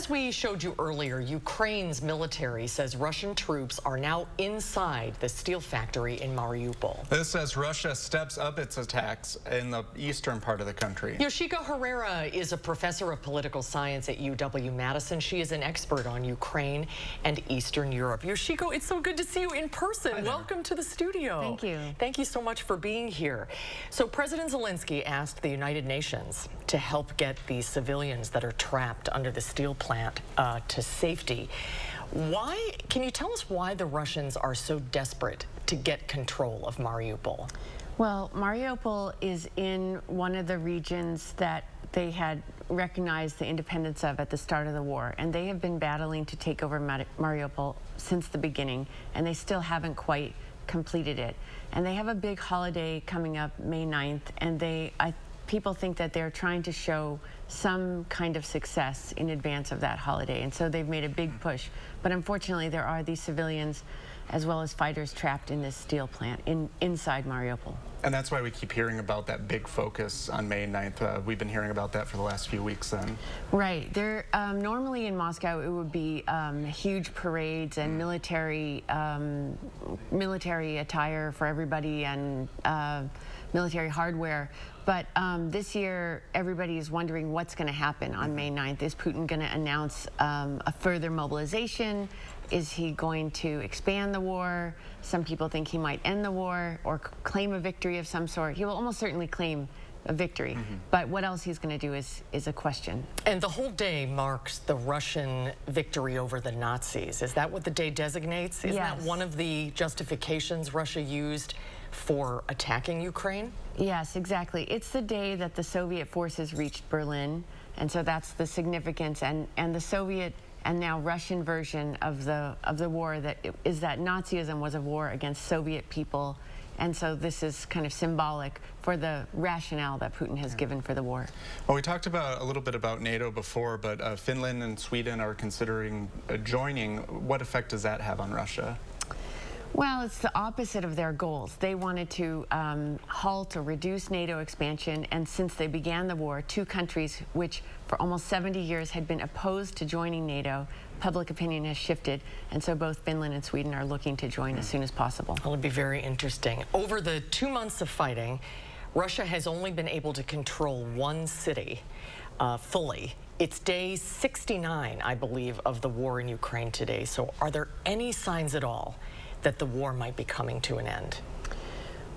As we showed you earlier, Ukraine's military says Russian troops are now inside the steel factory in Mariupol. This as Russia steps up its attacks in the eastern part of the country. Yoshiko Herrera is a professor of political science at UW-Madison. She is an expert on Ukraine and Eastern Europe. Yoshiko, it's so good to see you in person. Welcome to the studio. Thank you. Thank you so much for being here. So President Zelensky asked the United Nations to help get the civilians that are trapped under the steel plant to safety. Why? Can you tell us why the Russians are so desperate to get control of Mariupol? Well, Mariupol is in one of the regions that they had recognized the independence of at the start of the war, and they have been battling to take over Mariupol since the beginning, and they still haven't quite completed it. And they have a big holiday coming up May 9th, and people think that they're trying to show some kind of success in advance of that holiday, and so they've made a big push. But unfortunately, there are these civilians as well as fighters trapped in this steel plant inside Mariupol. And that's why we keep hearing about that big focus on May 9th. We've been hearing about that for the last few weeks then. Right. There, normally in Moscow it would be huge parades and military attire for everybody and military hardware. But this year everybody is wondering what's going to happen on May 9th. Is Putin going to announce a further mobilization? Is he going to expand the war? Some people think he might end the war or claim a victory of some sort. He will almost certainly claim a victory, but what else he's going to do is a question. And the whole day marks the Russian victory over the Nazis. Is that what the day designates? Is that one of the justifications Russia used for attacking Ukraine? Yes, exactly. It's the day that the Soviet forces reached Berlin, and so that's the significance. And the Soviet and now Russian version of the war is that Nazism was a war against Soviet people, and so this is kind of symbolic for the rationale that Putin has given for the war. Well, we talked a little bit about NATO before, but Finland and Sweden are considering joining. What effect does that have on Russia? Well, it's the opposite of their goals. They wanted to halt or reduce NATO expansion, and since they began the war, two countries which for almost 70 years had been opposed to joining NATO, public opinion has shifted, and so both Finland and Sweden are looking to join as soon as possible. Well, it'll be very interesting. Over the 2 months of fighting, Russia has only been able to control one city fully. It's day 69, I believe, of the war in Ukraine today. So are there any signs at all that the war might be coming to an end?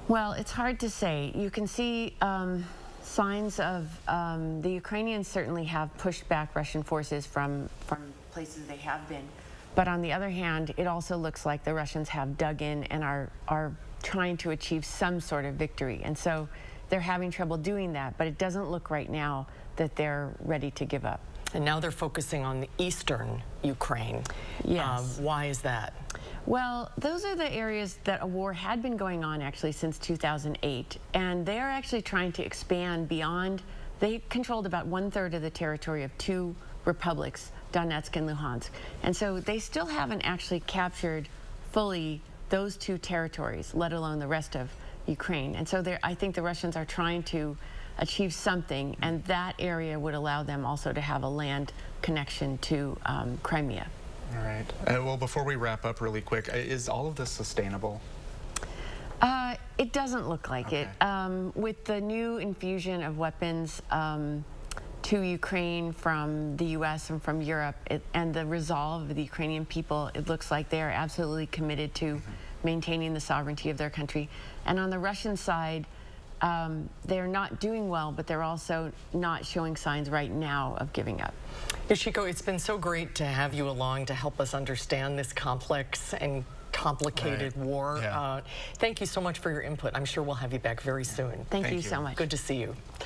Well, it's hard to say. You can see signs of the Ukrainians certainly have pushed back Russian forces from places they have been. But on the other hand, it also looks like the Russians have dug in and are trying to achieve some sort of victory. And so they're having trouble doing that, but it doesn't look right now that they're ready to give up. And now they're focusing on the eastern Ukraine. Yes. Why is that? Well, those are the areas that a war had been going on actually since 2008, and they are actually trying to expand beyond. They controlled about 1/3 of the territory of two republics, Donetsk and Luhansk, and so they still haven't actually captured fully those two territories, let alone the rest of Ukraine. And so I think the Russians are trying to achieve something, and that area would allow them also to have a land connection to Crimea. All right. Well, before we wrap up really quick, is all of this sustainable? It doesn't look like it. With the new infusion of weapons to Ukraine from the U.S. and from Europe, and the resolve of the Ukrainian people, it looks like they are absolutely committed to maintaining the sovereignty of their country. And on the Russian side, they're not doing well, but they're also not showing signs right now of giving up. Yoshiko, it's been so great to have you along to help us understand this complex and complicated war. Yeah. Thank you so much for your input. I'm sure we'll have you back very soon. Thank you so much. Good to see you.